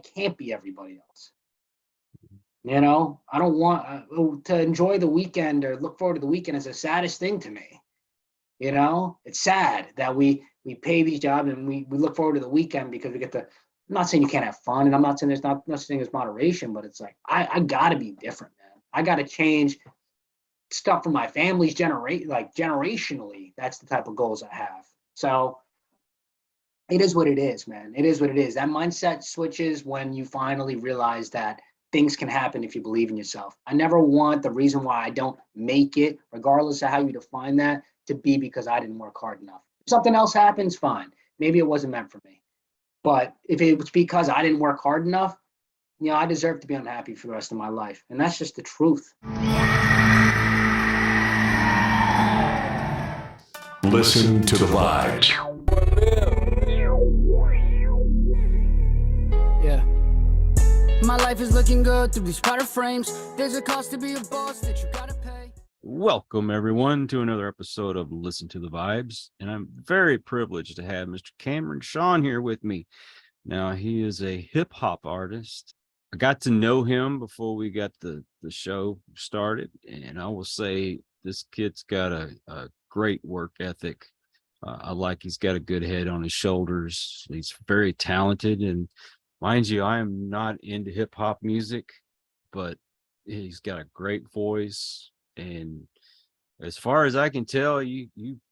can't be everybody else. You know, I don't want to enjoy the weekend or look forward to the weekend is the saddest thing to me. You know, it's sad that we pay these jobs and we look forward to the weekend because we get to, I'm not saying you can't have fun, and I'm not saying there's not such thing as moderation, but it's like, I gotta be different, man. I gotta change stuff for my family's generationally. That's the type of goals I have. So it is what it is, man. It is what it is. That mindset switches when you finally realize that things can happen if you believe in yourself. I never want the reason why I don't make it, regardless of how you define that, to be because I didn't work hard enough. If something else happens, fine. Maybe it wasn't meant for me. But if it was because I didn't work hard enough, you know, I deserve to be unhappy for the rest of my life. And that's just the truth. Listen to the vibes. Yeah. My life is looking good through these spider frames. There's a cost to be a boss that you gotta pay. Welcome, everyone, to another episode of Listen to the Vibes. And I'm very privileged to have Mr. Cameron Sean here with me. Now, he is a hip-hop artist. I got to know him before we got the show started, and I will say this kid's got a great work ethic. I like he's got a good head on his shoulders. He's very talented, and mind you, I am not into hip-hop music, but he's got a great voice. And as far as I can tell, you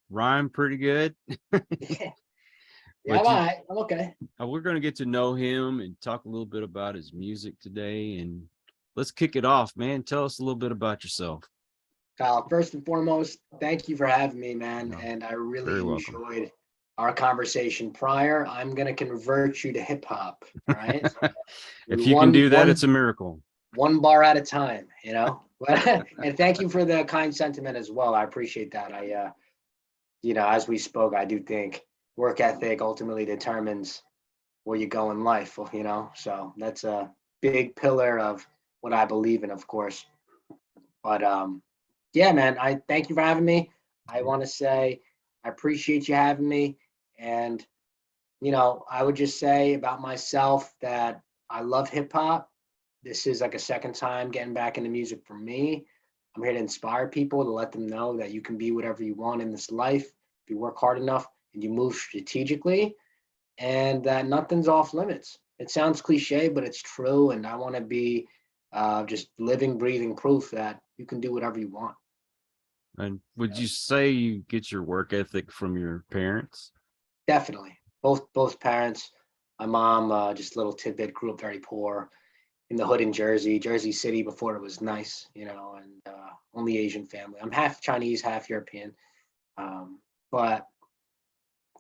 rhyme pretty good. Yeah, I'm okay. We're going to get to know him and talk a little bit about his music today. And let's kick it off, man. Tell us a little bit about yourself. Kyle, first and foremost, thank you for having me, man. And I really enjoyed our conversation prior. I'm going to convert you to hip hop, right? If you can do that, it's a miracle. One bar at a time, you know? And thank you for the kind sentiment as well. I appreciate that. You know, as we spoke, I do think work ethic ultimately determines where you go in life, you know? So that's a big pillar of what I believe in, of course. But yeah, man, I thank you for having me. I want to say I appreciate you having me. And, you know, I would just say about myself that I love hip hop. This is like a second time getting back into music for me. I'm here to inspire people, to let them know that you can be whatever you want in this life if you work hard enough and you move strategically, and that nothing's off limits. It sounds cliche, but it's true. And I want to be just living, breathing proof that you can do whatever you want. And would you say you get your work ethic from your parents? Definitely. Both parents. My mom, just a little tidbit, grew up very poor in the hood in Jersey City before it was nice, you know, and only Asian family. I'm half Chinese, half European. But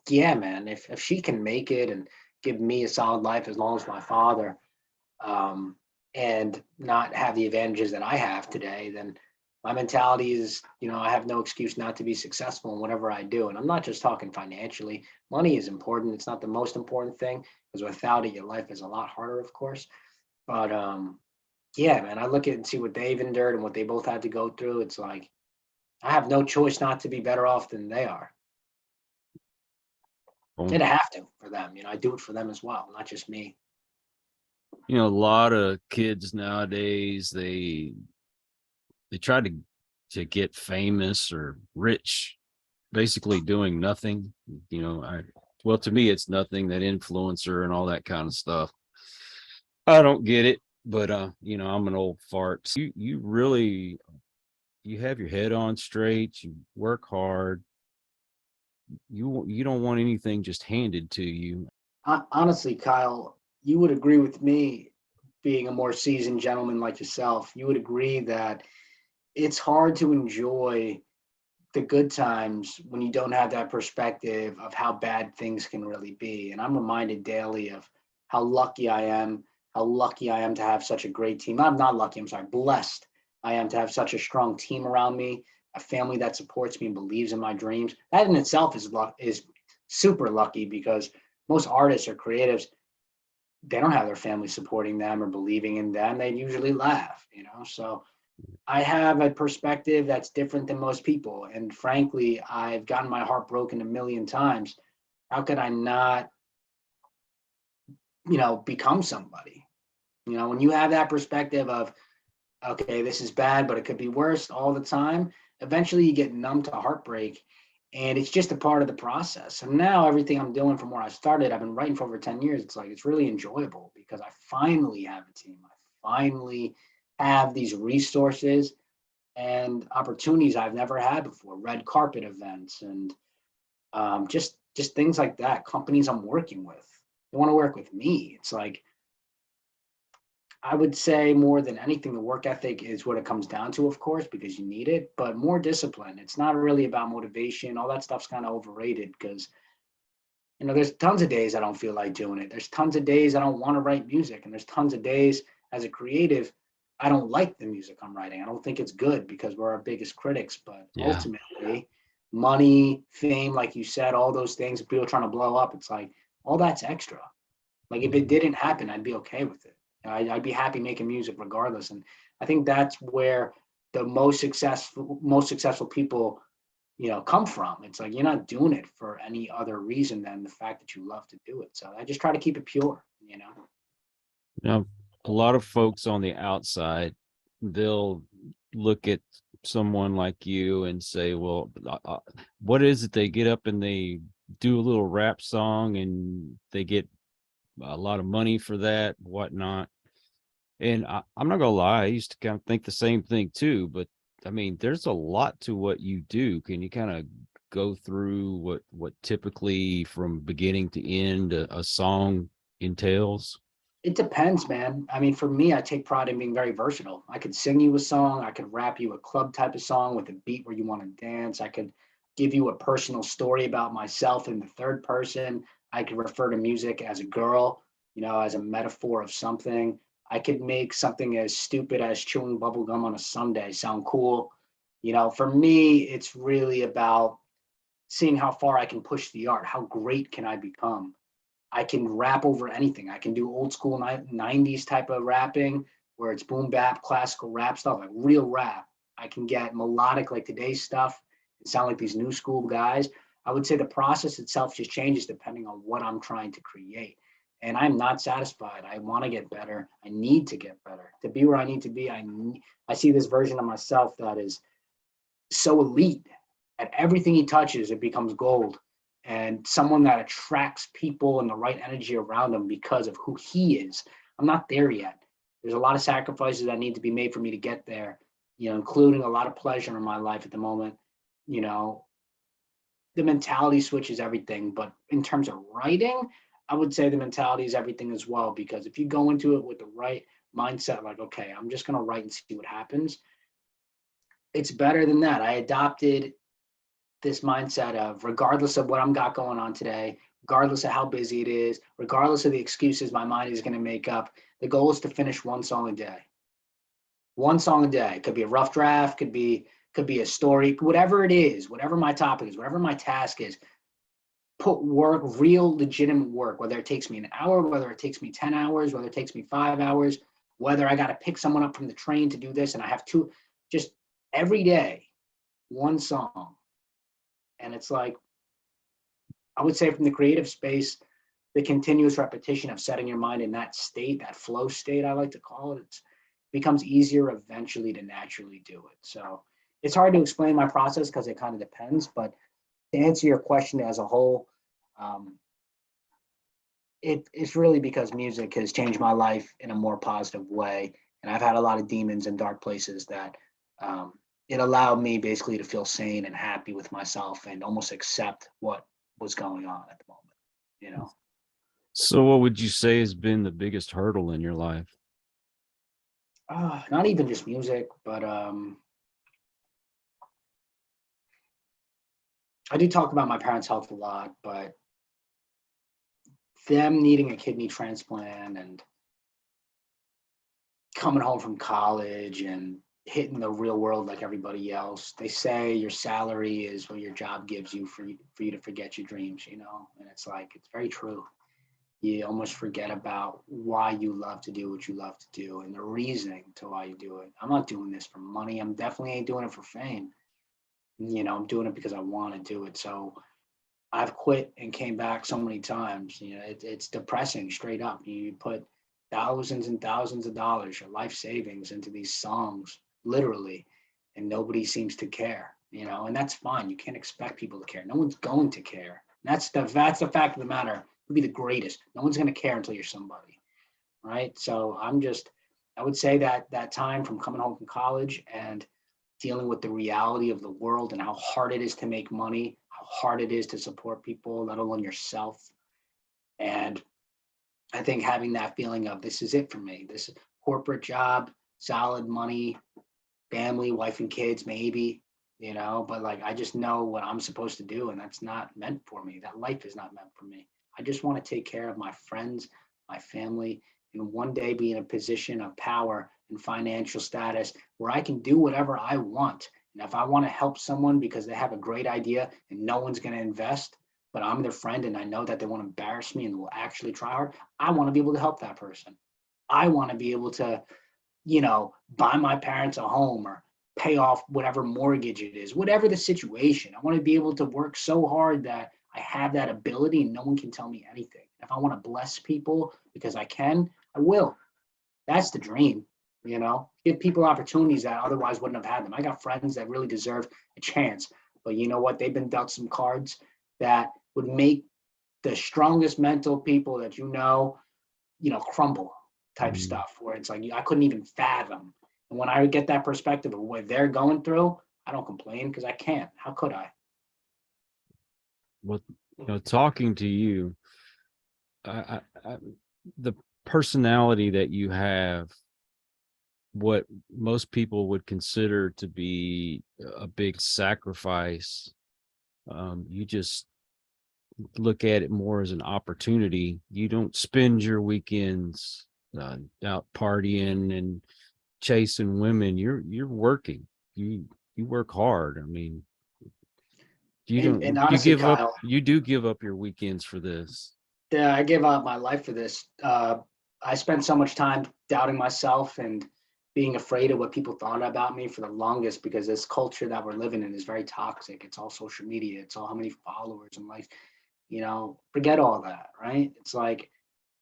yeah, man, if she can make it and give me a solid life as long as my father, and not have the advantages that I have today, then my mentality is, you know, I have no excuse not to be successful in whatever I do. And I'm not just talking financially. Money is important. It's not the most important thing, because without it, your life is a lot harder, of course. But yeah, man, I look at and see what they've endured and what they both had to go through. It's like, I have no choice not to be better off than they are. And I have to for them, you know, I do it for them as well, not just me. You know, a lot of kids nowadays, they try to get famous or rich, basically doing nothing. You know, well, to me, it's nothing, that influencer and all that kind of stuff. I don't get it, but you know, I'm an old fart. You really, you have your head on straight, you work hard. You don't want anything just handed to you. Honestly, Kyle, you would agree with me, being a more seasoned gentleman like yourself. You would agree that it's hard to enjoy the good times when you don't have that perspective of how bad things can really be. And I'm reminded daily of how lucky I am to have such a great team. I'm not lucky, I'm sorry, blessed I am to have such a strong team around me, a family that supports me and believes in my dreams. That in itself is super lucky, because most artists or creatives, they don't have their family supporting them or believing in them. They usually laugh, you know? So I have a perspective that's different than most people. And frankly, I've gotten my heart broken a million times. How could I not, you know, become somebody? You know, when you have that perspective of, okay, this is bad, but it could be worse all the time, eventually you get numb to heartbreak, and it's just a part of the process. And now everything I'm doing from where I started, I've been writing for over 10 years. It's like, it's really enjoyable because I finally have a team. I finally have these resources and opportunities I've never had before, red carpet events, and just things like that. Companies I'm working with, they want to work with me. It's like, I would say more than anything, the work ethic is what it comes down to, of course, because you need it, but more discipline. It's not really about motivation. All that stuff's kind of overrated because, you know, there's tons of days I don't feel like doing it. There's tons of days I don't want to write music. And there's tons of days as a creative, I don't like the music I'm writing. I don't think it's good because we're our biggest critics. But ultimately, money, fame, like you said, all those things, people trying to blow up, it's like, all that's extra. Like if it didn't happen, I'd be okay with it. I'd be happy making music regardless. And I think that's where the most successful people, you know, come from. It's like, you're not doing it for any other reason than the fact that you love to do it. So I just try to keep it pure, you know? Now, a lot of folks on the outside, they'll look at someone like you and say, well, what is it? They get up and they do a little rap song and they get a lot of money for that, whatnot. And I'm not gonna lie, I used to kind of think the same thing too, but I mean, there's a lot to what you do. Can you kind of go through what typically from beginning to end a song entails? It depends, man. I mean, for me, I take pride in being very versatile. I could sing you a song, I could rap you a club type of song with a beat where you want to dance. I could give you a personal story about myself in the third person. I could refer to music as a girl, you know, as a metaphor of something. I could make something as stupid as chewing bubble gum on a Sunday sound cool. You know, for me, it's really about seeing how far I can push the art. How great can I become? I can rap over anything. I can do old school 90s type of rapping where it's boom bap, classical rap stuff, like real rap. I can get melodic like today's stuff and sound like these new school guys. I would say the process itself just changes depending on what I'm trying to create. And I'm not satisfied. I want to get better. I need to get better. To be where I need to be, I see this version of myself that is so elite. At everything he touches, it becomes gold. And someone that attracts people and the right energy around him because of who he is. I'm not there yet. There's a lot of sacrifices that need to be made for me to get there, you know, including a lot of pleasure in my life at the moment. You know, the mentality switches everything. But in terms of writing, I would say the mentality is everything as well, because if you go into it with the right mindset, like, okay, I'm just going to write and see what happens, it's better than that. I adopted this mindset of regardless of what I'm got going on today, regardless of how busy it is, regardless of the excuses my mind is going to make up, the goal is to finish one song a day. One song a day. It could be a rough draft, could be a story, whatever it is, whatever my topic is, whatever my task is. Put work, real legitimate work, whether it takes me an hour, whether it takes me 10 hours, whether it takes me 5 hours, whether I got to pick someone up from the train to do this and I have to, just every day, one song. And it's like, I would say from the creative space, the continuous repetition of setting your mind in that state, that flow state, I like to call it, it becomes easier eventually to naturally do it. So it's hard to explain my process because it kind of depends, but to answer your question as a whole, it's really because music has changed my life in a more positive way. And I've had a lot of demons and dark places that it allowed me basically to feel sane and happy with myself and almost accept what was going on at the moment, you know? So what would you say has been the biggest hurdle in your life? Not even just music, but I do talk about my parents' health a lot, but them needing a kidney transplant and coming home from college and hitting the real world like everybody else. They say your salary is what your job gives you for you to forget your dreams, you know? And it's like, it's very true. You almost forget about why you love to do what you love to do and the reasoning to why you do it. I'm not doing this for money. I'm definitely ain't doing it for fame. You know, I'm doing it because I want to do it. So I've quit and came back so many times. You know, it's depressing straight up. You put thousands and thousands of dollars, your life savings into these songs, literally, and nobody seems to care, and that's fine. You can't expect people to care. No one's going to care. That's the fact of the matter. You'll be the greatest. No one's going to care until you're somebody, right? So I would say that time from coming home from college and dealing with the reality of the world and how hard it is to make money, how hard it is to support people, let alone yourself. And I think having that feeling of this is it for me. This is corporate job, solid money, family, wife and kids, maybe, but like, I just know what I'm supposed to do, and that's not meant for me. That life is not meant for me. I just want to take care of my friends, my family, and one day be in a position of power and financial status where I can do whatever I want. And if I want to help someone because they have a great idea and no one's going to invest, but I'm their friend and I know that they won't embarrass me and will actually try hard, I want to be able to help that person. I want to be able to, buy my parents a home or pay off whatever mortgage it is, whatever the situation. I want to be able to work so hard that I have that ability and no one can tell me anything. If I want to bless people because I can, I will. That's the dream, give people opportunities that otherwise wouldn't have had them. I got friends that really deserve a chance, but you know what? They've been dealt some cards that would make the strongest mental people that crumble type stuff, where it's like, I couldn't even fathom. And when I get that perspective of what they're going through, I don't complain because I can't. How could I? Well, talking to you, the personality that you have, what most people would consider to be a big sacrifice, you just look at it more as an opportunity. You don't spend your weekends out partying and chasing women. You're working. You work hard. I mean, and honestly, Kyle, you do give up your weekends for this. Yeah, I gave up my life for this. I spent so much time doubting myself and being afraid of what people thought about me for the longest, because this culture that we're living in is very toxic. It's all social media. It's all how many followers and likes, forget all that, right? It's like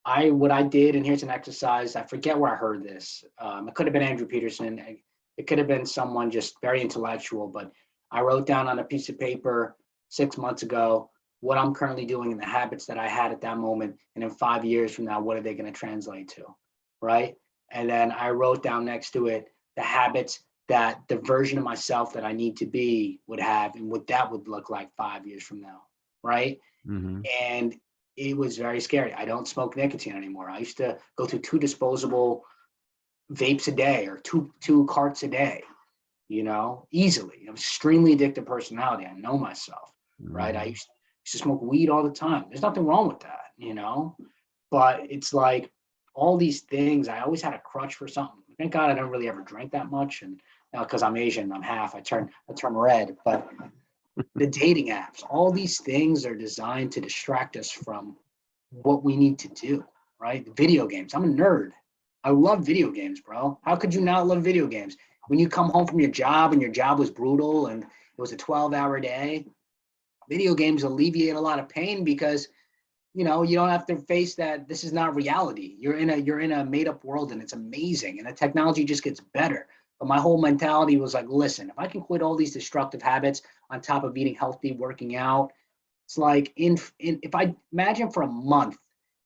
what I did, and here's an exercise. I forget where I heard this. It could have been Andrew Peterson. It could have been someone just very intellectual, but I wrote down on a piece of paper 6 months ago what I'm currently doing and the habits that I had at that moment. And in 5 years from now, what are they going to translate to, right? And then I wrote down next to it the habits that the version of myself that I need to be would have and what that would look like 5 years from now, right? Mm-hmm. And it was very scary. I don't smoke nicotine anymore. I used to go through 2 disposable vapes a day or two carts a day, easily. I'm extremely addictive personality. I know myself, right? Mm-hmm. I used to smoke weed all the time. There's nothing wrong with that, but it's like all these things, I always had a crutch for something. Thank God I don't really ever drink that much. And because I'm Asian, I'm half, I turn red, but the dating apps, all these things are designed to distract us from what we need to do, right? The video games. I'm a nerd. I love video games, bro. How could you not love video games? When you come home from your job and your job was brutal and it was a 12-hour day, video games alleviate a lot of pain because, you don't have to face that this is not reality. You're in a made-up world and it's amazing and the technology just gets better. But my whole mentality was like, listen, if I can quit all these destructive habits on top of eating healthy, working out, it's like if I imagine for a month,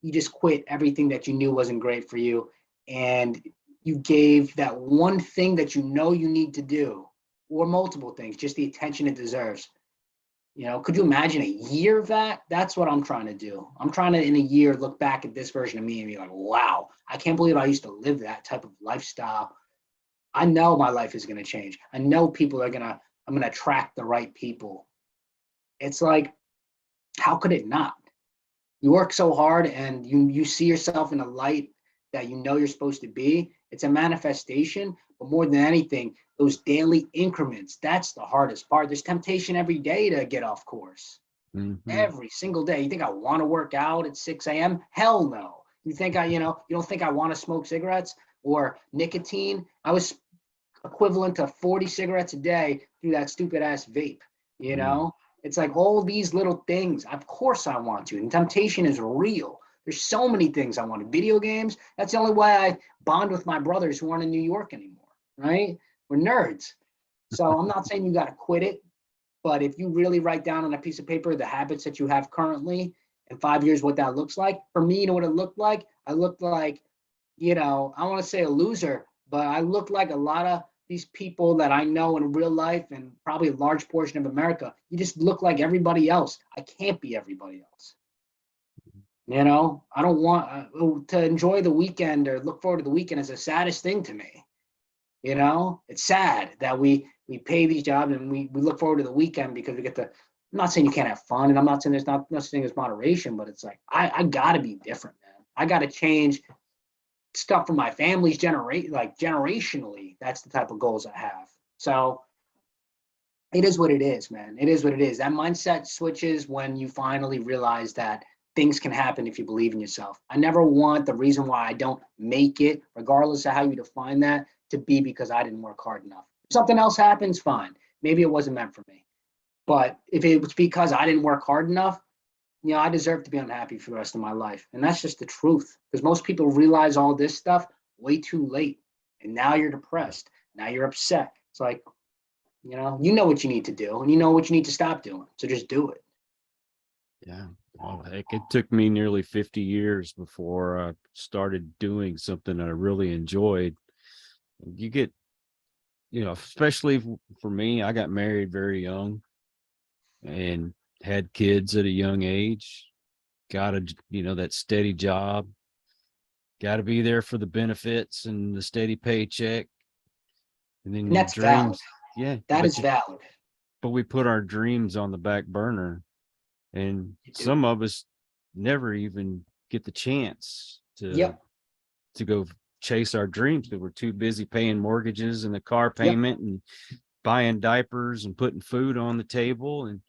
you just quit everything that you knew wasn't great for you and you gave that one thing that you need to do, or multiple things, just the attention it deserves. Could you imagine a year of that? That's what I'm trying to do. I'm trying to, in a year, look back at this version of me and be like, wow, I can't believe I used to live that type of lifestyle. I know my life is going to change. I know I'm going to attract the right people. It's like, how could it not? You work so hard and you see yourself in a light that you're supposed to be. It's a manifestation, but more than anything, those daily increments, that's the hardest part. There's temptation every day to get off course. Mm-hmm. Every single day. You think I want to work out at 6 a.m.? Hell no. You think you don't think I want to smoke cigarettes or nicotine? I was equivalent to 40 cigarettes a day through that stupid ass vape, It's like all these little things. Of course I want to. And temptation is real. There's so many things I wanted. Video games. That's the only way I bond with my brothers who aren't in New York anymore, right? We're nerds. So I'm not saying you got to quit it, but if you really write down on a piece of paper the habits that you have currently in 5 years, what that looks like. For me, you know what it looked like? I looked like, I want to say a loser, but I looked like a lot of these people that I know in real life and probably a large portion of America. You just look like everybody else. I can't be everybody else. I don't want to enjoy the weekend or look forward to the weekend is the saddest thing to me. It's sad that we pay these jobs and we look forward to the weekend because we get to, I'm not saying you can't have fun, and I'm not saying there's not such thing as moderation, but it's like, I gotta be different, man. I gotta change stuff from my family's generationally. That's the type of goals I have. So it is what it is, man. It is what it is. That mindset switches when you finally realize that things can happen if you believe in yourself. I never want the reason why I don't make it, regardless of how you define that, to be because I didn't work hard enough. If something else happens, fine. Maybe it wasn't meant for me. But if it was because I didn't work hard enough, I deserve to be unhappy for the rest of my life. And that's just the truth. Because most people realize all this stuff way too late. And now you're depressed. Now you're upset. It's like, you know what you need to do, and you know what you need to stop doing. So just do it. Yeah. Well, heck, it took me nearly 50 years before I started doing something that I really enjoyed. You get, especially for me, I got married very young and had kids at a young age. Got that steady job. Got to be there for the benefits and the steady paycheck. And then And that's dreams. valid. Yeah. That is valid. But we put our dreams on the back burner. And some of us never even get the chance to go chase our dreams because we're too busy paying mortgages and the car payment and buying diapers and putting food on the table. And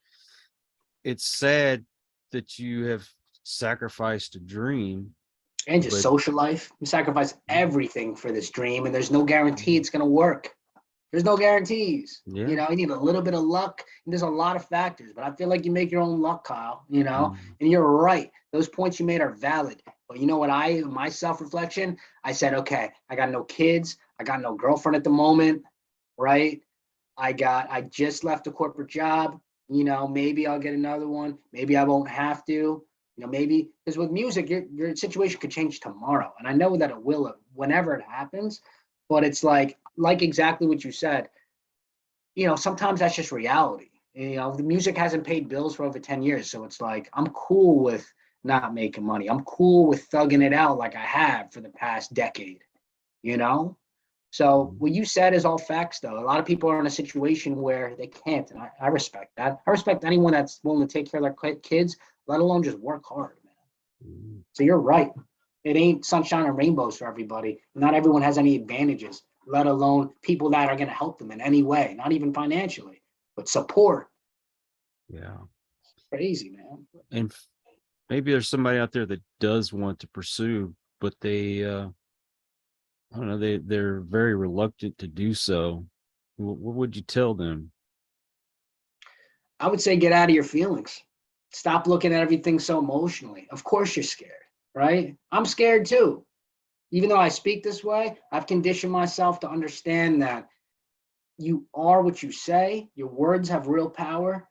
it's sad that you have sacrificed a dream. And just social life. You sacrifice everything for this dream, and there's no guarantee it's going to work. There's no guarantees. Yeah. You need a little bit of luck. And there's a lot of factors, but I feel like you make your own luck, Kyle, and you're right. Those points you made are valid. But my self-reflection, I said, okay, I got no kids. I got no girlfriend at the moment, right? I just left a corporate job. Maybe I'll get another one. Maybe I won't have to. Maybe because with music, your situation could change tomorrow. And I know that it will whenever it happens. But it's like exactly what you said, sometimes that's just reality. The music hasn't paid bills for over 10 years. So it's like, I'm cool with not making money. I'm cool with thugging it out like I have for the past decade, So what you said is all facts, though. A lot of people are in a situation where they can't. And I respect that. I respect anyone that's willing to take care of their kids, let alone just work hard, man. So you're right. It ain't sunshine and rainbows for everybody. Not everyone has any advantages, let alone people that are going to help them in any way, not even financially, but support. Yeah. Crazy, man. And maybe there's somebody out there that does want to pursue, but they, I don't know, they're very reluctant to do so. What would you tell them? I would say get out of your feelings. Stop looking at everything so emotionally. Of course you're scared. Right? I'm scared too. Even though I speak this way, I've conditioned myself to understand that you are what you say. Your words have real power,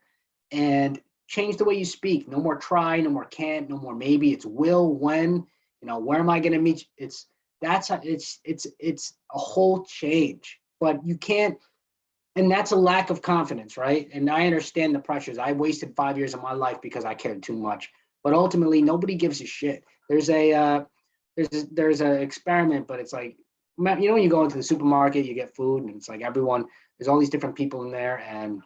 and change the way you speak. No more try, no more can't, no more maybe. It's will, when, where am I going to meet you? It's a whole change, but you can't. And that's a lack of confidence, right? And I understand the pressures. I wasted 5 years of my life because I cared too much, but ultimately nobody gives a shit. There's a experiment, but it's like, when you go into the supermarket, you get food, and it's like there's all these different people in there, and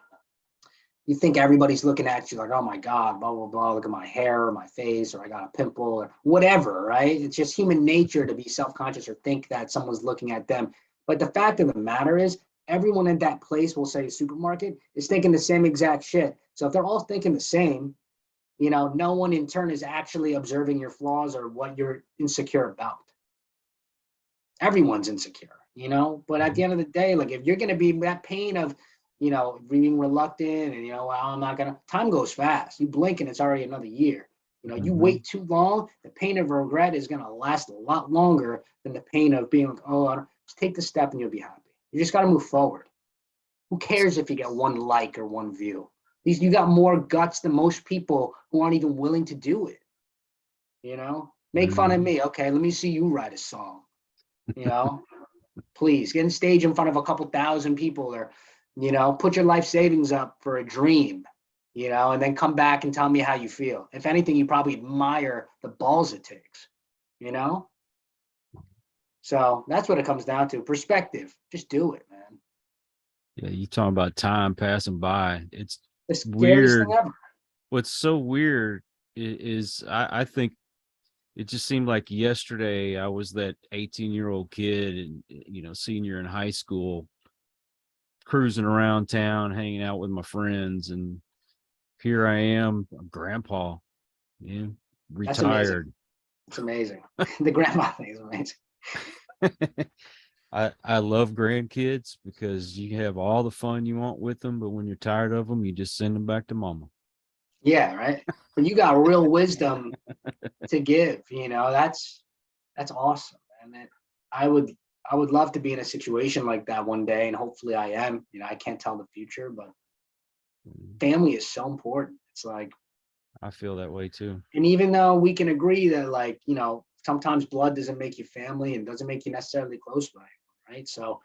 you think everybody's looking at you like, oh my God, blah, blah, blah, look at my hair or my face, or I got a pimple or whatever, right? It's just human nature to be self-conscious or think that someone's looking at them. But the fact of the matter is, everyone in that place, we'll say supermarket, is thinking the same exact shit. So if they're all thinking the same, no one in turn is actually observing your flaws or what you're insecure about. Everyone's insecure, but at the end of the day, like if you're going to be that pain of, being reluctant and, well, I'm not going to, time goes fast. You blink and it's already another year. You know, you wait too long, the pain of regret is going to last a lot longer than the pain of being like, oh, just take the step and you'll be happy. You just got to move forward. Who cares if you get one like or one view? These, you got more guts than most people who aren't even willing to do it. You know, make fun of me. Okay, let me see you write a song. You know, please get on stage in front of a couple thousand people, or, you know, put your life savings up for a dream, you know, and then come back and tell me how you feel. If anything, you probably admire the balls it takes, you know? So that's what it comes down to. Perspective. Just do it, man. Yeah, you talking about time passing by. It's The scariest weird. thing ever. What's so weird is I think it just seemed like yesterday I was that 18-year-old kid and, you know, senior in high school, cruising around town, hanging out with my friends, and here I am, a grandpa, you know, That's amazing. retired. It's amazing. The grandma thing is amazing. I love grandkids because you have all the fun you want with them, but when you're tired of them, you just send them back to mama. Yeah, right. But you got real wisdom to give, you know. That's awesome, man. I would love to be in a situation like that one day, and hopefully I am. You know, I can't tell the future, but family is so important. It's like, I feel that way too. and even though we can agree that, like, you know, sometimes blood doesn't make you family and doesn't make you necessarily close by, right? So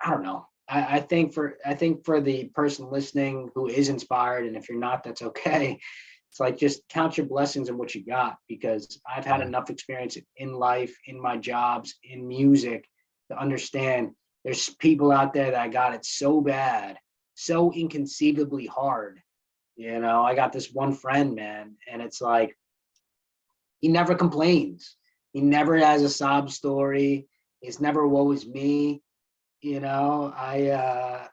I don't know. I think for the person listening who is inspired, and if you're not, that's okay. It's like, just count your blessings and what you got, because I've had enough experience in life, in my jobs, in music, to understand there's people out there that got it so bad, so inconceivably hard. You know, I got this one friend, man, and it's like, he never complains. He never has a sob story. It's never woe is me. You know, I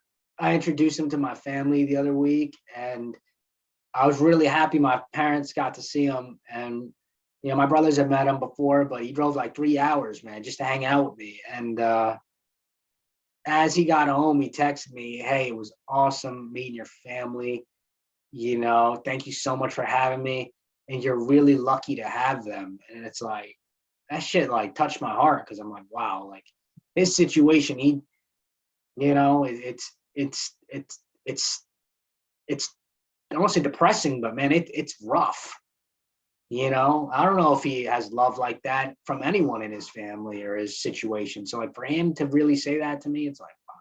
introduced him to my family the other week, and I was really happy my parents got to see him. And, you know, my brothers have met him before, but he drove like 3 hours, man, just to hang out with me. And as he got home, he texted me, hey, it was awesome meeting your family. You know, thank you so much for having me. And you're really lucky to have them. And it's like, that shit like touched my heart, because I'm like, wow, like his situation, he, you know, it's I don't want to say depressing, but man, it's rough. You know, I don't know if he has love like that from anyone in his family or his situation. So like, for him to really say that to me, it's like, wow,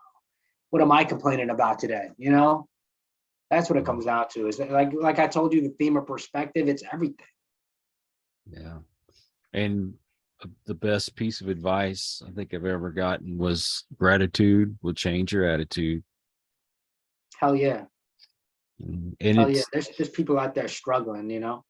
what am I complaining about today? You know, that's what it comes down to. Is that, like I told you, the theme of perspective, it's everything. Yeah. And the best piece of advice I think I've ever gotten was gratitude will change your attitude. Hell yeah. And Hell yeah. There's just people out there struggling, you know.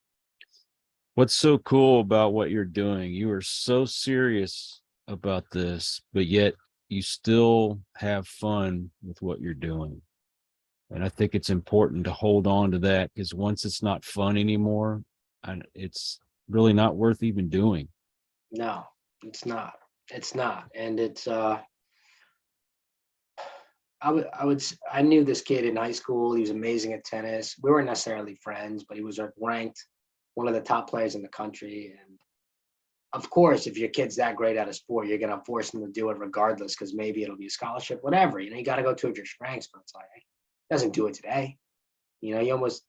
What's so cool about what you're doing, you are so serious about this, but yet you still have fun with what you're doing. And I think it's important to hold on to that, because once it's not fun anymore, it's really not worth even doing. No, it's not. It's not. And it's I knew this kid in high school. He was amazing at tennis. We weren't necessarily friends, but he was ranked one of the top players in the country. And of course, if your kid's that great at a sport, you're gonna force them to do it regardless, because maybe it'll be a scholarship, whatever. You know, you got to go towards your strengths. But it's like, it doesn't do it today. You know, you almost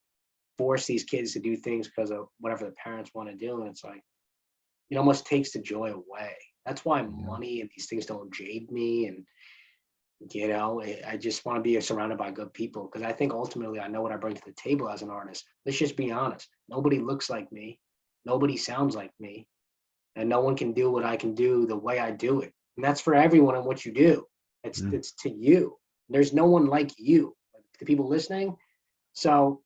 force these kids to do things because of whatever the parents want to do, and it's like, it almost takes the joy away. That's why money and these things don't jade me. And, you know, I just want to be surrounded by good people, because I think ultimately I know what I bring to the table as an artist. Let's just be honest. Nobody looks like me. Nobody sounds like me. And no one can do what I can do the way I do it. And that's for everyone in what you do. It's to you. There's no one like you, the people listening. So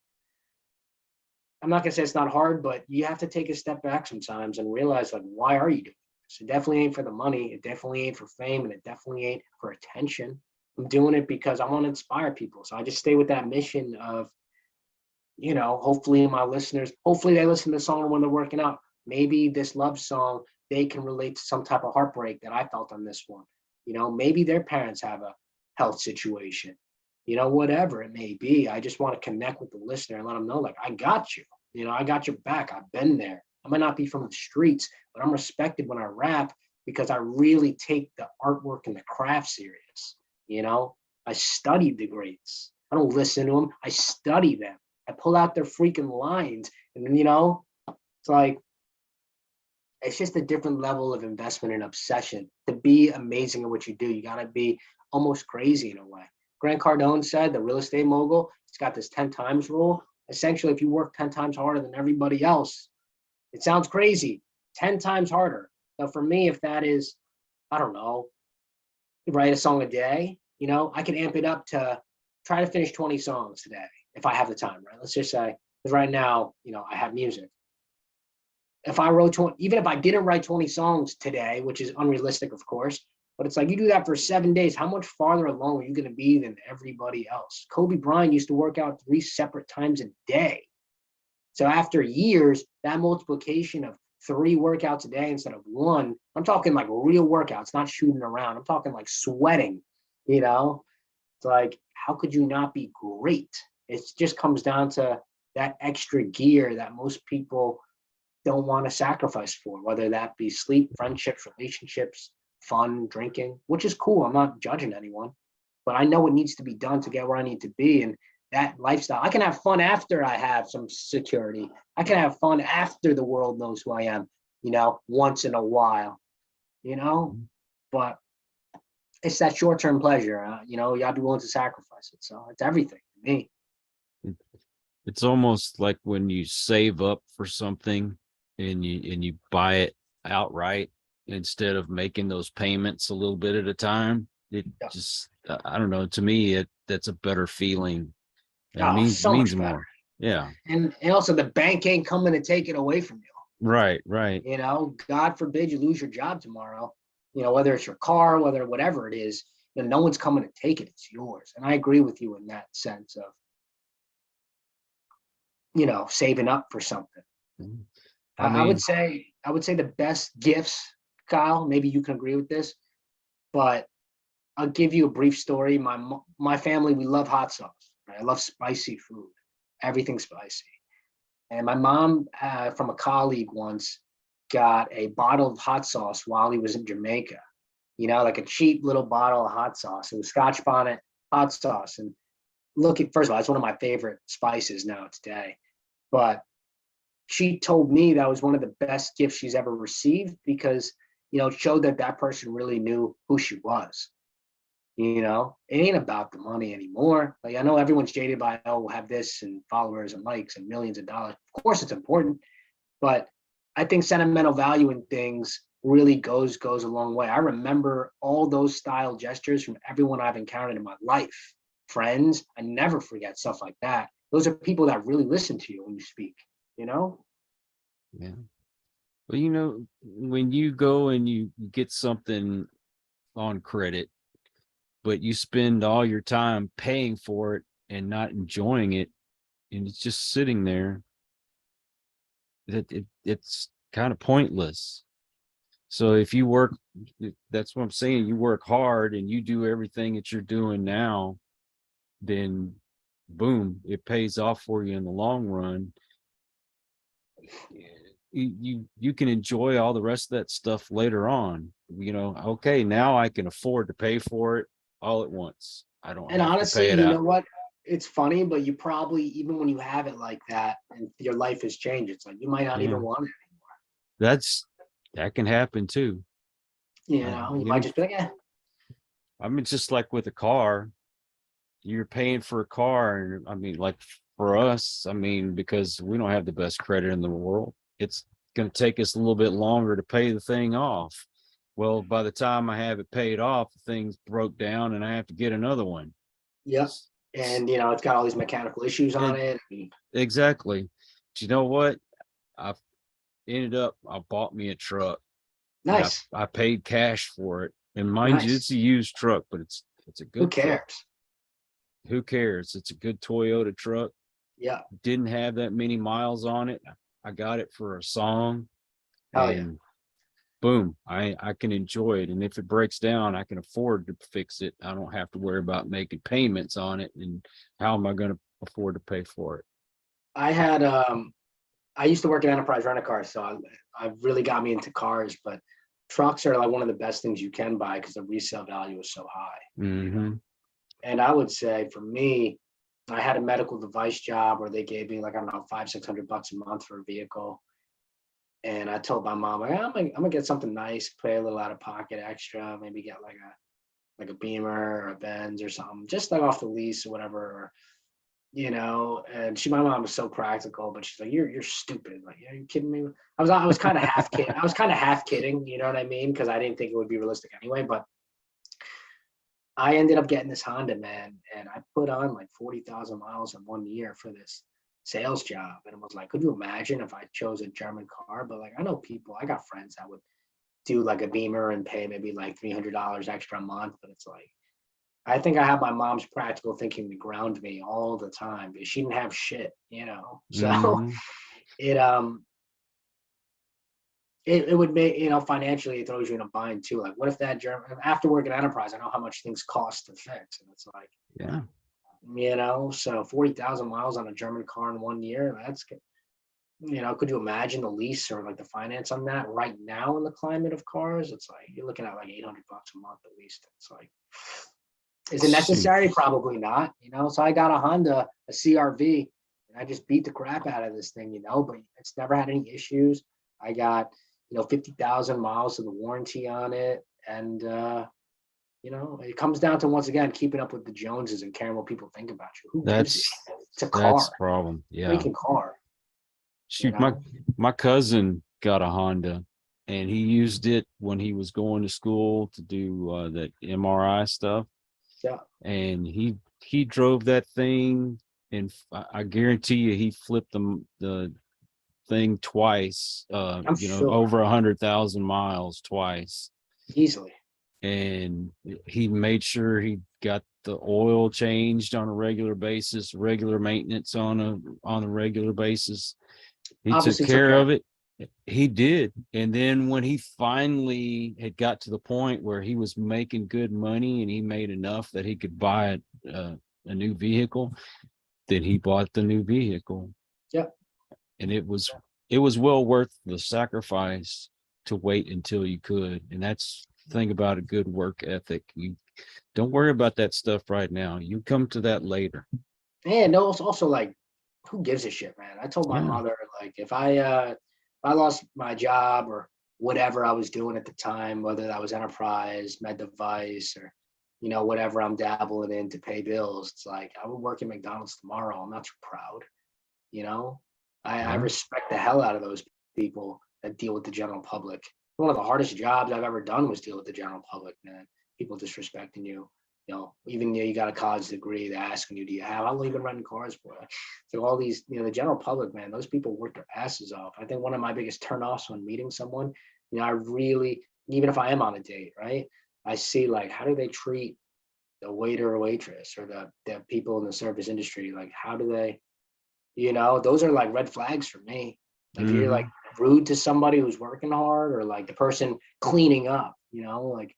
I'm not gonna say it's not hard, but you have to take a step back sometimes and realize, like, why are you doing this? It definitely ain't for the money. It definitely ain't for fame, and it definitely ain't for attention. I'm doing it because I want to inspire people. So I just stay with that mission of, you know, hopefully my listeners, hopefully they listen to the song when they're working out. Maybe this love song, they can relate to some type of heartbreak that I felt on this one. You know, maybe their parents have a health situation. You know, whatever it may be. I just want to connect with the listener and let them know, like, I got you. You know, I got your back. I've been there. I might not be from the streets, but I'm respected when I rap because I really take the artwork and the craft serious. You know, I studied the greats. I don't listen to them. I study them. I pull out their freaking lines, and you know, it's like it's just a different level of investment and obsession. To be amazing at what you do, you gotta be almost crazy in a way. Grant Cardone said, the real estate mogul, he's got this 10 times rule. Essentially, if you work 10 times harder than everybody else, it sounds crazy, 10 times harder. So for me, if that is, I don't know, write a song a day, you know, I can amp it up to try to finish 20 songs today if I have the time, right? Let's just say, because right now, you know, I have music. If I wrote 20, even if I didn't write 20 songs today, which is unrealistic, of course, but it's like you do that for 7 days, how much farther along are you going to be than everybody else? Kobe Bryant used to work out 3 separate times a day. So after years, that multiplication of 3 workouts a day instead of 1, I'm talking like real workouts, not shooting around. I'm talking like sweating, you know? It's like, how could you not be great? It just comes down to that extra gear that most people don't want to sacrifice for, whether that be sleep, friendships, relationships, fun, drinking, which is cool. I'm not judging anyone, but I know what needs to be done to get where I need to be. And that lifestyle, I can have fun after I have some security. I can have fun after the world knows who I am, you know, once in a while, you know, but it's that short-term pleasure, you know, you gotta be willing to sacrifice it. So it's everything to me. It's almost like when you save up for something and you buy it outright instead of making those payments a little bit at a time. It just, I don't know, to me, that's a better feeling. It means So much more. better. Yeah. And also the bank ain't coming to take it away from you. Right. You know, God forbid you lose your job tomorrow, you know, whether it's your car, whatever it is, you know, no one's coming to take it. It's yours. And I agree with you in that sense of, you know, saving up for something. I would say the best gifts, Kyle, maybe you can agree with this, but I'll give you a brief story. My family, we love hot sauce. Right? I love spicy food, everything spicy. And my mom, from a colleague once, got a bottle of hot sauce while he was in Jamaica. You know, like a cheap little bottle of hot sauce. It was Scotch bonnet hot sauce. And first of all, it's one of my favorite spices now today. But she told me that was one of the best gifts she's ever received because, you know, it showed that that person really knew who she was. You know, it ain't about the money anymore. Like I know everyone's jaded by, oh, we'll have this and followers and likes and millions of dollars. Of course it's important, but I think sentimental value in things really goes a long way. I remember all those style gestures from everyone I've encountered in my life. Friends, I never forget stuff like that. Those are people that really listen to you when you speak, you know? Yeah. Well, you know, when you go and you get something on credit, but you spend all your time paying for it and not enjoying it, and it's just sitting there, it's kind of pointless. So if you work, that's what I'm saying, you work hard and you do everything that you're doing now, then boom, it pays off for you in the long run. You can enjoy all the rest of that stuff later on. You know, okay, now I can afford to pay for it all at once. I don't And have honestly, to pay it you out. know what? It's funny, but you probably, even when you have it like that and your life has changed, it's like you might not even want it That can happen too. anymore. You know, you might just be like, eh. I mean, just like with a car, you're paying for a car, and I mean, like for us, I mean, because we don't have the best credit in the world, it's going to take us a little bit longer to pay the thing off. Well, by the time I have it paid off, the thing's broke down and I have to get another one. Yep. And you know, it's got all these mechanical issues on it. Exactly. But you know what? I bought me a truck. Nice. I paid cash for it. And mind you, it's a used truck, but it's a good Who cares? truck. Who cares? It's a good Toyota truck. Yeah. Didn't have that many miles on it. I got it for a song. Oh, and boom, I can enjoy it. And if it breaks down, I can afford to fix it. I don't have to worry about making payments on it. And how am I going to afford to pay for it? I had I used to work at Enterprise Rent-A-Car, so I really got me into cars, but trucks are like one of the best things you can buy because the resale value is so high. Mm-hmm. And I would say for me, I had a medical device job where they gave me like, I don't know, $500-600 a month for a vehicle. And I told my mom, like, I'm gonna get something nice, pay a little out of pocket extra, maybe get like a Beamer or a Benz or something, just like off the lease or whatever, or, you know. And my mom was so practical, but she's like, you're stupid. Like, are you kidding me? I was kind of half kidding. I was kind of half kidding, you know what I mean? Because I didn't think it would be realistic anyway. But I ended up getting this Honda, man, and I put on like 40,000 miles in 1 year for this sales job. And it was like, could you imagine if I chose a German car? But like, I know people, I got friends that would do like a Beamer and pay maybe like $300 extra a month. But it's like, I think I have my mom's practical thinking to ground me all the time because she didn't have shit, you know? So it would make, you know, financially it throws you in a bind too. Like, what if that German, after working at Enterprise, I know how much things cost to fix. And it's like, Yeah. You know, so 40,000 miles on a German car in 1 year, that's good. You know, could you imagine the lease or like the finance on that right now in the climate of cars? It's like, you're looking at like $800 a month at least. It's like, is it necessary? Probably not, you know? So I got a Honda, a CRV, and I just beat the crap out of this thing, you know, but it's never had any issues. I got, you know, 50,000 miles of the warranty on it. And, you know, it comes down to, once again, keeping up with the Joneses and caring what people think about you. Who gives a shit? It's a car. That's the problem. Yeah. Freaking car. Shoot, You know? my cousin got a Honda, and he used it when he was going to school to do that MRI stuff. Yeah. And he drove that thing, and I guarantee you he flipped the thing twice. You know, sure. over 100,000 miles twice. Easily. And he made sure he got the oil changed on a regular basis, regular maintenance on a regular basis. He Obviously took care of it. He did. And then when he finally had got to the point where he was making good money and he made enough that he could buy a new vehicle, then he bought the new vehicle. Yep. And it was well worth the sacrifice to wait until you could. And that's the thing about a good work ethic. You don't worry about that stuff right now. You come to that later. And also like, who gives a shit, man? I told my mother, like, if I lost my job or whatever I was doing at the time, whether that was Enterprise, med device, or, you know, whatever I'm dabbling in to pay bills, it's like, I would work at McDonald's tomorrow. I'm not too proud, you know? I respect the hell out of those people that deal with the general public. One of the hardest jobs I've ever done was deal with the general public, man. People disrespecting you. You know, even though you got a college degree, they're asking you, do you have, how long you been renting cars for? So all these, you know, the general public, man, those people work their asses off. I think one of my biggest turnoffs when meeting someone, you know, I really, even if I am on a date, right, I see like, how do they treat the waiter or waitress or the people in the service industry? Like, how do they, you know, those are like red flags for me. Like, if you're like rude to somebody who's working hard, or like the person cleaning up, you know, like,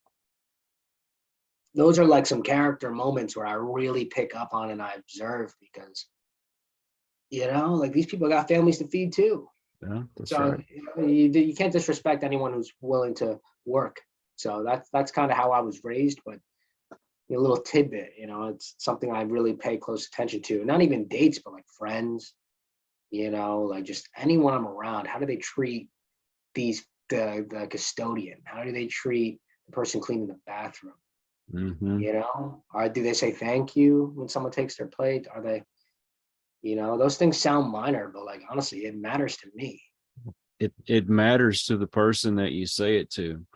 those are like some character moments where I really pick up on and I observe, because, you know, like, these people got families to feed too. Yeah, that's So right. you can't disrespect anyone who's willing to work. So that's kind of how I was raised. But a little tidbit, you know, it's something I really pay close attention to. Not even dates, but like friends, you know, like just anyone I'm around. How do they treat the custodian? How do they treat the person cleaning the bathroom? You know, or do they say thank you when someone takes their plate? Are they, you know, those things sound minor, but like, honestly, it matters to me. It matters to the person that you say it to.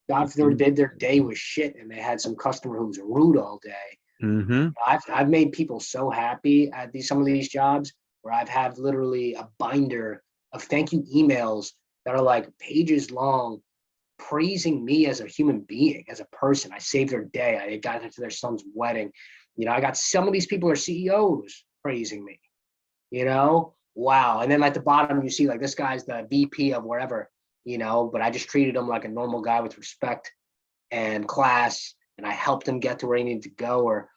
God forbid their day was shit and they had some customer who was rude all day. I've made people so happy at some of these jobs where I've had literally a binder of thank you emails that are like pages long, praising me as a human being, as a person. I saved their day. I got into their son's wedding. You know, I got some of these people are CEOs praising me, you know? Wow. And then at the bottom, you see like, this guy's the VP of wherever, you know, but I just treated him like a normal guy with respect and class, and I helped him get to where he needed to go. Or,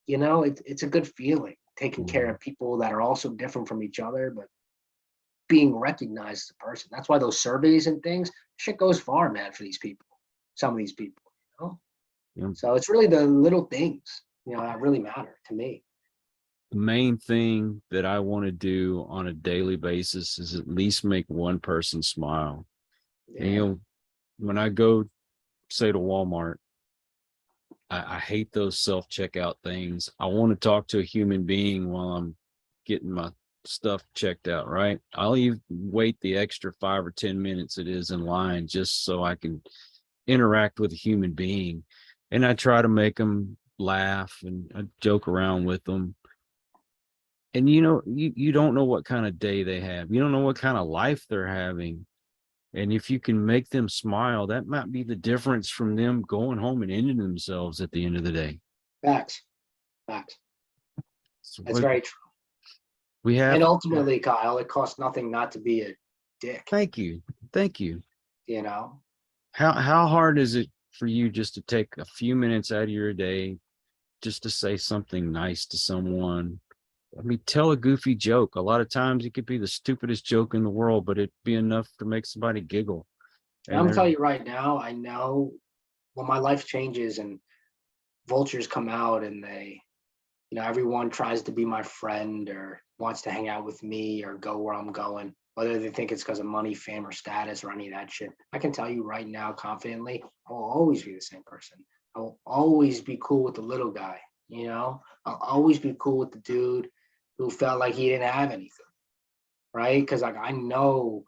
you know, it's a good feeling taking care of people that are also different from each other, but being recognized as a person. That's why those surveys and things, shit goes far, man, for these people. Some of these people, you know? Yeah. So it's really the little things, you know, that really matter to me. The main thing that I want to do on a daily basis is at least make one person smile. Yeah. And, you know, when I go, say, to Walmart, I hate those self-checkout things. I want to talk to a human being while I'm getting my stuff checked out, right? I'll even wait the extra 5 or 10 minutes it is in line just so I can interact with a human being. And I try to make them laugh and I joke around with them. And you know, you don't know what kind of day they have. You don't know what kind of life they're having. And if you can make them smile, that might be the difference from them going home and ending themselves at the end of the day. Facts. So That's very true. we have. And ultimately, Kyle, it costs nothing not to be a dick. Thank you. You know, How hard is it for you just to take a few minutes out of your day just to say something nice to someone? I mean, tell a goofy joke. A lot of times it could be the stupidest joke in the world, but it'd be enough to make somebody giggle. and I'm telling you right now, I know when my life changes and vultures come out and they, you know, everyone tries to be my friend or wants to hang out with me or go where I'm going, whether they think it's because of money, fame, or status or any of that shit. I can tell you right now confidently, I'll always be the same person. I'll always be cool with the little guy, you know? I'll always be cool with the dude who felt like he didn't have anything, right? Because like I know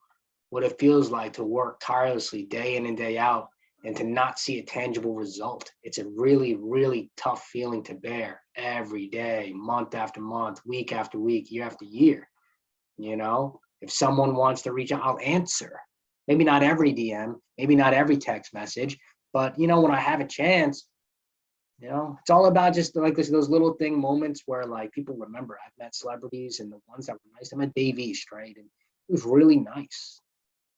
what it feels like to work tirelessly day in and day out and to not see a tangible result. It's a really, really tough feeling to bear every day, month after month, week after week, year after year. You know, if someone wants to reach out, I'll answer. Maybe not every DM, maybe not every text message, but you know, when I have a chance, you know, it's all about just like those little thing moments where like people remember. I've met celebrities and the ones that were nice. I met Dave East, right? And he was really nice.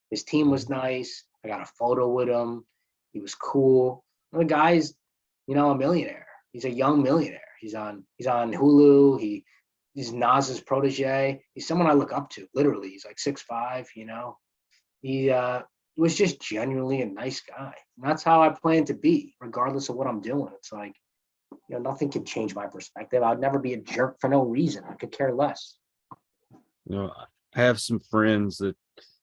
His team was nice. I got a photo with him. He was cool. And the guy's, you know, a millionaire. He's a young millionaire. He's on Hulu. He's Nas's protege. He's someone I look up to, literally. He's like 6'5", you know. He was just genuinely a nice guy. And that's how I plan to be, regardless of what I'm doing. It's like, you know, nothing can change my perspective. I'd never be a jerk for no reason. I could care less. You know, I have some friends that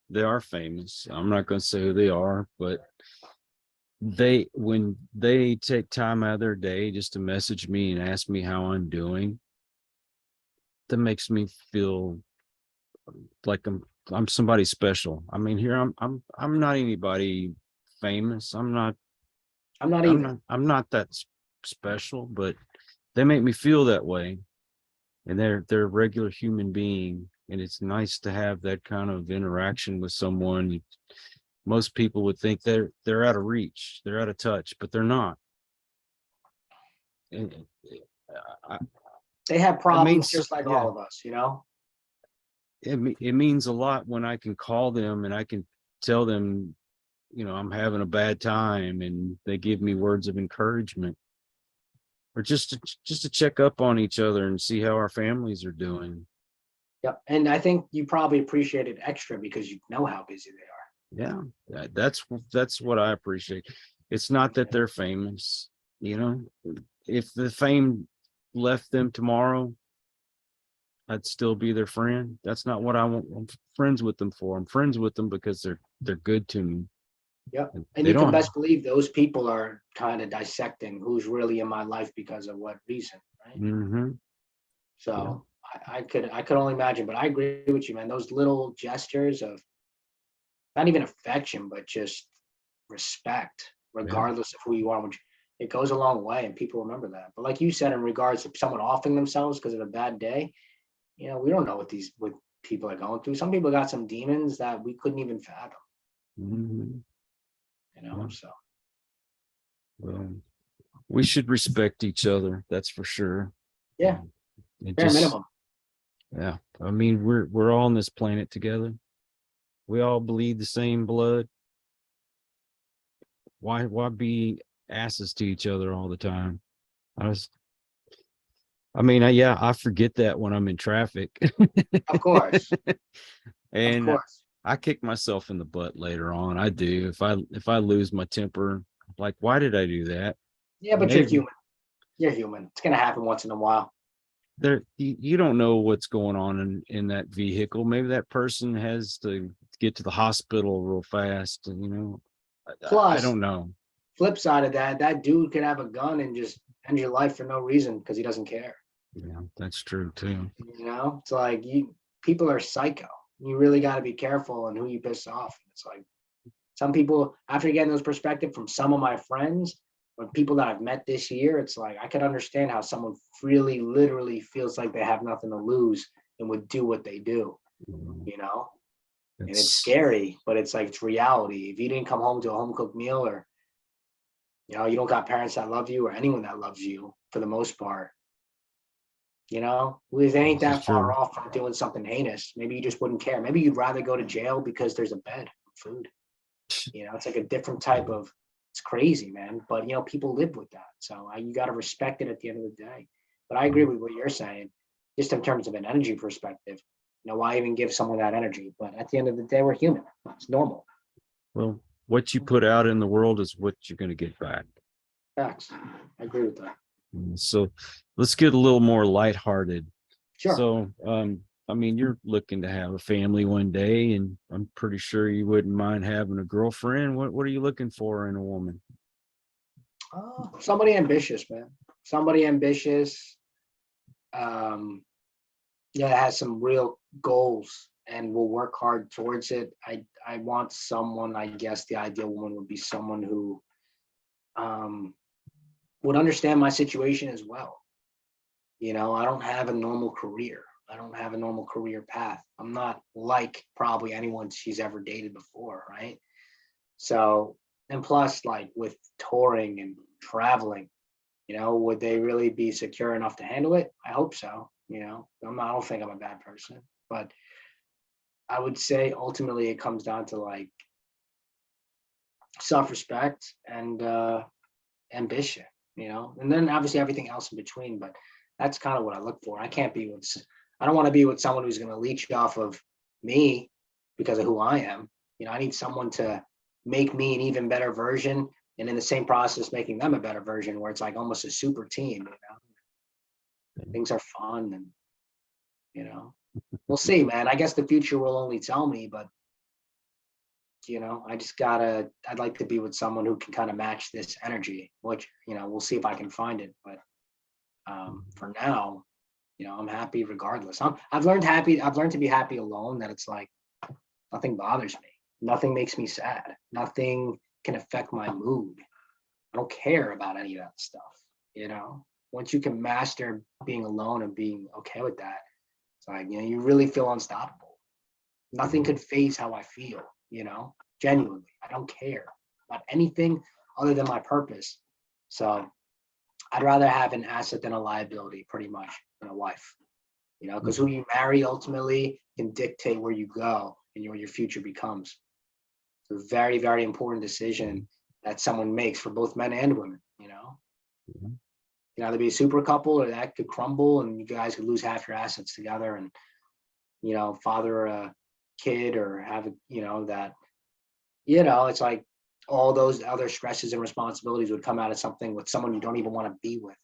they are famous. I'm not going to say who they are, but when they take time out of their day just to message me and ask me how I'm doing, that makes me feel like I'm somebody special. I mean, here I'm not anybody famous. I'm not that special, but they make me feel that way. And they're a regular human being, and it's nice to have that kind of interaction with someone. Most people would think they're out of reach, they're out of touch, but they're not. And they have problems just like all of us, you know. It means a lot when I can call them and I can tell them, you know, I'm having a bad time, and they give me words of encouragement, or just to check up on each other and see how our families are doing. Yep. And I think you probably appreciate it extra because you know how busy they are. Yeah, that's what I appreciate. It's not that they're famous, you know. If the fame left them tomorrow, I'd still be their friend. That's not what I want. I'm friends with them for. I'm friends with them because they're good to me. Yep. And you can best believe those people are kind of dissecting who's really in my life because of what reason, right? Mm-hmm. So yeah. I could only imagine, but I agree with you, man. Those little gestures of not even affection, but just respect, regardless of who you are, which it goes a long way, and people remember that. But like you said, in regards to someone offing themselves because of a bad day, you know, we don't know what people are going through. Some people got some demons that we couldn't even fathom. Mm-hmm. You know, so. Well, we should respect each other. That's for sure. Yeah. Bare minimum. Yeah. I mean, we're all on this planet together. We all bleed the same blood. Why be asses to each other all the time? I forget that when I'm in traffic. Of course. And course. I kick myself in the butt later on. I do. If I lose my temper, like, why did I do that? Yeah, but you're Maybe human. You're human. It's gonna happen once in a while. there you don't know what's going on in that vehicle. Maybe that person has to get to the hospital real fast, and I Plus, don't know. flip side of that, that dude could have a gun and just end your life for no reason because he doesn't care. Yeah, that's true too. It's like people are psycho. You really got to be careful on who you piss off. It's like some people, after getting those perspective from some of my friends or people that I've met this year, it's like I could understand how someone really literally feels like they have nothing to lose and would do what they do, you know? And it's scary, but it's like it's reality. If you didn't come home to a home cooked meal, or you don't got parents that love you or anyone that loves you for the most part, it ain't that far off from doing something heinous. Maybe you just wouldn't care. Maybe you'd rather go to jail because there's a bed, food. It's like a different type of. It's crazy, man. But people live with that, so you got to respect it at the end of the day. But I agree with what you're saying, just in terms of an energy perspective. Why even give someone that energy? But at the end of the day, we're human. It's normal. Well, what you put out in the world is what you're going to get back. Facts. I agree with that. So let's get a little more lighthearted. Sure. So, you're looking to have a family one day, and I'm pretty sure you wouldn't mind having a girlfriend. What are you looking for in a woman? Somebody ambitious, man. Somebody ambitious. Has some real goals and will work hard towards it. I want someone, I guess the ideal woman would be someone who would understand my situation as well. I don't have a normal career. I don't have a normal career path. I'm not like probably anyone she's ever dated before, right? So, and plus, like with touring and traveling, would they really be secure enough to handle it? I hope so. I don't think I'm a bad person, but I would say ultimately it comes down to like self-respect and ambition, and then obviously everything else in between. But that's kind of what I look for. I don't want to be with someone who's going to leech off of me because of who I am. I need someone to make me an even better version, and in the same process making them a better version, where it's like almost a super team. Things are fun, and we'll see, man. I guess the future will only tell me, but I'd like to be with someone who can kind of match this energy, which we'll see if I can find it. But for now, I'm happy regardless. I've learned to be happy alone. That it's like nothing bothers me, nothing makes me sad, nothing can affect my mood. I don't care about any of that stuff. Once you can master being alone and being okay with that, it's like, you really feel unstoppable. Nothing could phase how I feel, genuinely. I don't care about anything other than my purpose. So I'd rather have an asset than a liability, pretty much, than a wife, because who you marry ultimately can dictate where you go and what your future becomes. It's a very, very important decision that someone makes for both men and women, You can either be a super couple or that could crumble and you guys could lose half your assets together and, father a kid or have, that, it's like all those other stresses and responsibilities would come out of something with someone you don't even want to be with.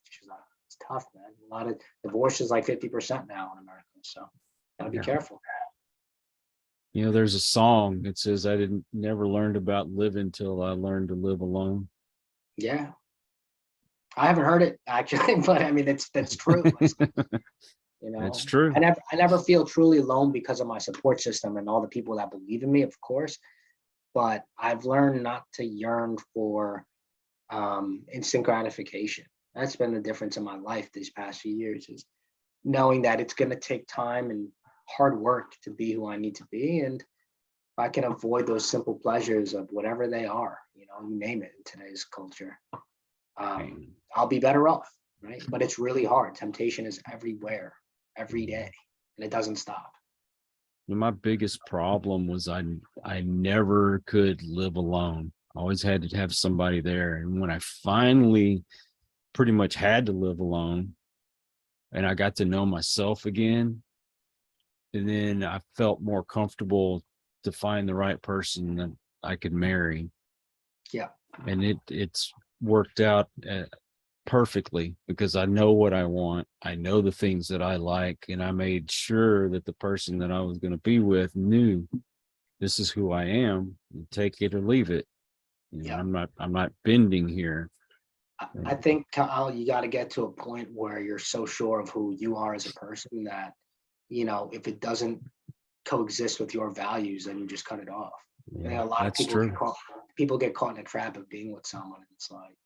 It's tough, man. A lot of divorce is like 50% now in America. So gotta be careful. There's a song that says, I never learned about living till I learned to live alone. Yeah. I haven't heard it actually, but I mean, that's true. It's true. I never feel truly alone because of my support system and all the people that believe in me, of course. But I've learned not to yearn for instant gratification. That's been the difference in my life these past few years, is knowing that it's going to take time and hard work to be who I need to be. And if I can avoid those simple pleasures of whatever they are, you name it in today's culture, I'll be better off, right? But it's really hard. Temptation is everywhere, every day, and it doesn't stop. My biggest problem was I never could live alone. I always had to have somebody there. And when I finally pretty much had to live alone and I got to know myself again, and then I felt more comfortable to find the right person that I could marry. Yeah. And it's worked out perfectly because I know what I want. I know the things that I like, and I made sure that the person that I was going to be with knew this is who I am. Take it or leave it. You know, I'm not bending here. I think, Kyle, you got to get to a point where you're so sure of who you are as a person that, you know, if it doesn't coexist with your values, then you just cut it off. Yeah, A lot of that's people true. People get caught in a trap of being with someone, and it's like,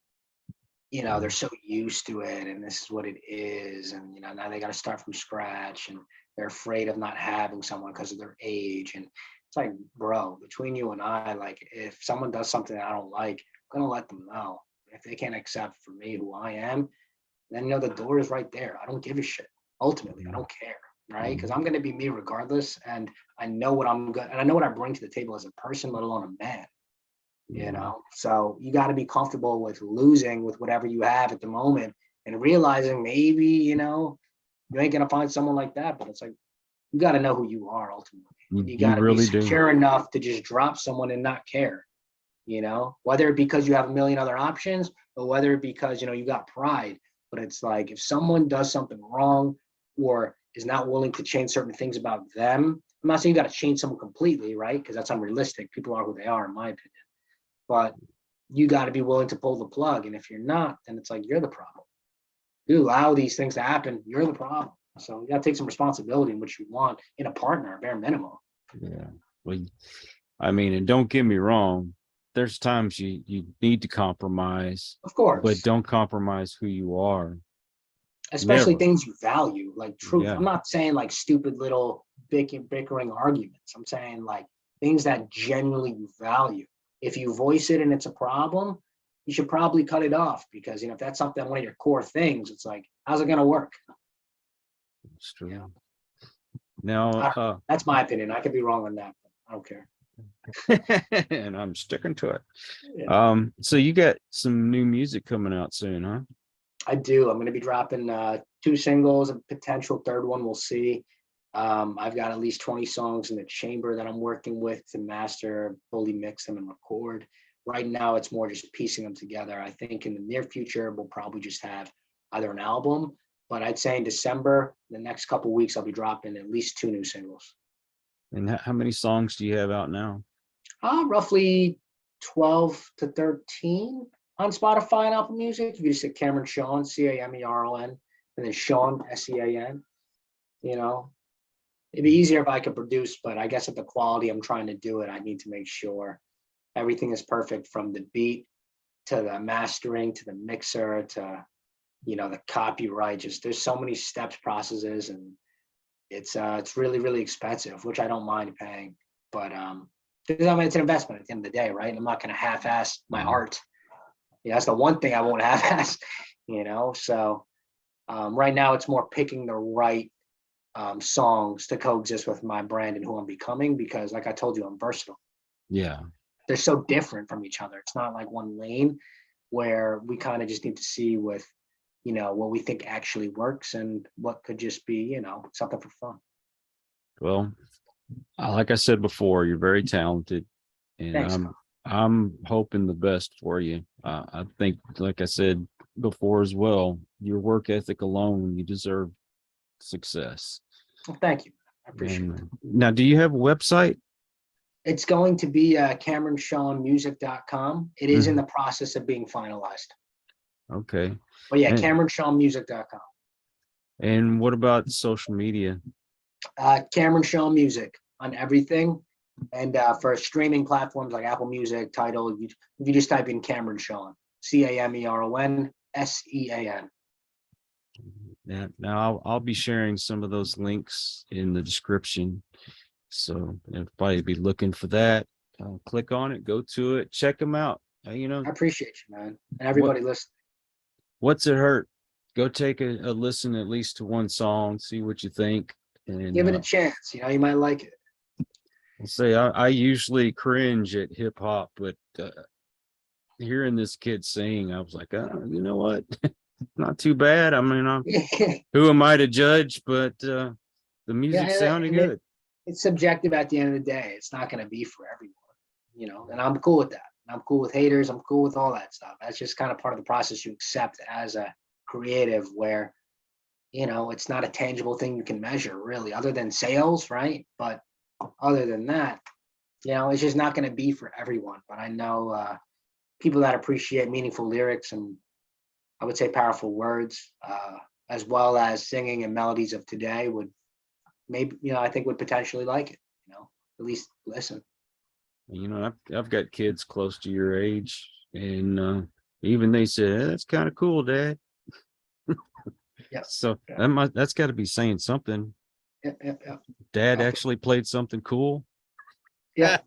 you know, they're so used to it, and this is what it is, and you know, now they got to start from scratch, and they're afraid of not having someone because of their age, and it's like, bro, between you and I, like, if someone does something that I don't like, I'm gonna let them know. If they can't accept for me who I am, then you know the door is right there. I don't give a shit. Ultimately, I don't care, right? Because I'm gonna be me regardless, and I know what I'm good, and I know what I bring to the table as a person, let alone a man. You know, so you got to be comfortable with losing with whatever you have at the moment, and realizing maybe, you know, you ain't gonna find someone like that, but it's like you got to know who you are ultimately. You got to be really do. secure enough to just drop someone and not care. You know, whether it because you have a million other options or whether it because, you know, you got pride. But it's like if someone does something wrong or is not willing to change certain things about them, I'm not saying you got to change someone completely, right? Because that's unrealistic. People are who they are, in my opinion. But you got to be willing to pull the plug. And if you're not, then it's like you're the problem. You allow these things to happen, you're the problem. So you got to take some responsibility in what you want in a partner, bare minimum. Yeah. Well, I mean, and don't get me wrong, there's times you need to compromise, Of course. but don't compromise who you are. Especially Never. things you value, like truth. Yeah. I'm not saying like stupid little bickering arguments. I'm saying like things that genuinely you value. If you voice it and it's a problem, you should probably cut it off because, you know, if that's something, one of your core things, it's like, how's it going to work? It's true. Yeah. Now, That's my opinion. I could be wrong on that, but I don't care. and I'm sticking to it. Yeah. So you got some new music coming out soon, huh? I do. I'm going to be dropping 2 singles, a potential third one. We'll see. I've got at least 20 songs in the chamber that I'm working with to master, fully mix them and record. Right now, it's more just piecing them together. I think in the near future, we'll probably just have either an album, but I'd say in December, the next couple of weeks, I'll be dropping at least 2 new singles. And how many songs do you have out now? Roughly 12 to 13 on Spotify and Apple Music. You can just say Cameron Sean, Cameron, and then Sean, Sean. You know, it'd be easier if I could produce, but I guess at the quality I'm trying to do it, I need to make sure everything is perfect from the beat to the mastering to the mixer to, you know, the copyright. Just there's so many steps, processes, and it's really, really expensive, which I don't mind paying. But because I mean, it's an investment at the end of the day, right? I'm not going to half-ass my art. Yeah, that's the one thing I won't half-ass, you know. So right now, it's more picking the right songs to coexist with my brand and who I'm becoming, because like I told you, I'm versatile. Yeah. They're so different from each other. It's not like one lane where we kind of just need to see with, you know, what we think actually works and what could just be, you know, something for fun. Well, like I said before, you're very talented, and Thanks. I'm hoping the best for you. I think, like I said before as well, your work ethic alone, you deserve success. Well, thank you. I appreciate it. Now, do you have a website? It's going to be CameronSeanMusic.com. It is in the process of being finalized. Okay. But yeah, CameronSeanMusic.com. And what about social media? Cameron Sean Music on everything. And for streaming platforms like Apple Music, Tidal, if you just type in Cameron Sean, CameronSean. Yeah. Now I'll be sharing some of those links in the description. So everybody be looking for that. Click on it, go to it, check them out. You know, I appreciate you, man. And everybody listening. What's it hurt? Go take a listen at least to one song, see what you think. And give it a chance. You know, you might like it. I'll say I usually cringe at hip hop, but hearing this kid sing, I was like, you know what? Not too bad. I mean, who am I to judge? But the music Yeah, sounded and good. it's subjective at the end of the day. It's not going to be for everyone, you know, and I'm cool with that. I'm cool with haters. I'm cool with all that stuff. That's just kind of part of the process you accept as a creative, where, you know, it's not a tangible thing you can measure really, other than sales, right? But other than that, you know, it's just not going to be for everyone. But I know people that appreciate meaningful lyrics and, I would say, powerful words, as well as singing and melodies of today, would maybe, you know, I think would potentially like it, you know, at least listen. You know, I've got kids close to your age, and even they said, that's kind of cool, Dad. Yeah. So Yeah. that's got to be saying something. Yeah. Dad Okay. actually played something cool. Yeah.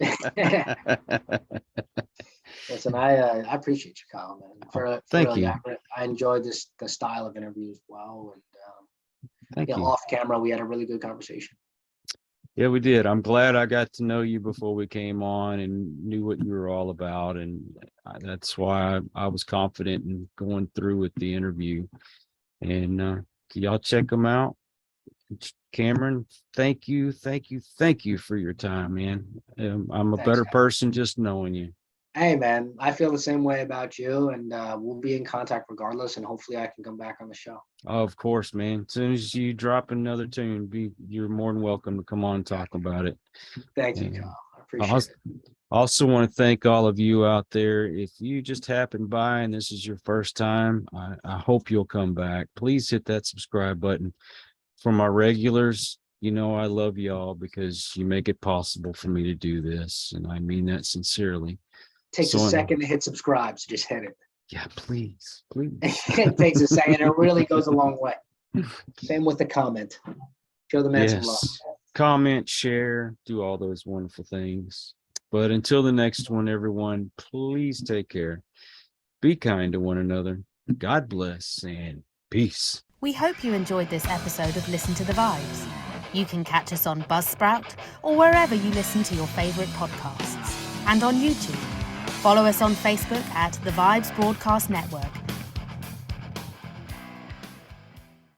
Listen, I appreciate you, Kyle, man. For Thank real, you. I enjoyed the style of interview as well, and Thank yeah, you. off camera we had a really good conversation. Yeah, we did. I'm glad I got to know you before we came on and knew what you were all about. And that's why I was confident in going through with the interview. And y'all check them out. Cameron, thank you for your time, man. I'm a Thanks, better Kyle. person just knowing you. Hey, man, I feel the same way about you, and we'll be in contact regardless, and hopefully I can come back on the show. Oh, of course, man. As soon as you drop another tune, you're more than welcome to come on and talk about it. Thank you, And Kyle. I appreciate it. also want to thank all of you out there. If you just happened by and this is your first time, I hope you'll come back. Please hit that subscribe button. For my regulars, you know I love y'all because you make it possible for me to do this, and I mean that sincerely. Takes So, a second to hit subscribe, so just hit it. Yeah, please. It takes a second. It really goes a long way. Same with the comment. Show the man some love. Yes. Comment, share, do all those wonderful things. But until the next one, everyone, please take care. Be kind to one another. God bless and peace. We hope you enjoyed this episode of Listen to the Vibes. You can catch us on Buzzsprout or wherever you listen to your favourite podcasts. And on YouTube. Follow us on Facebook at The Vibes Broadcast Network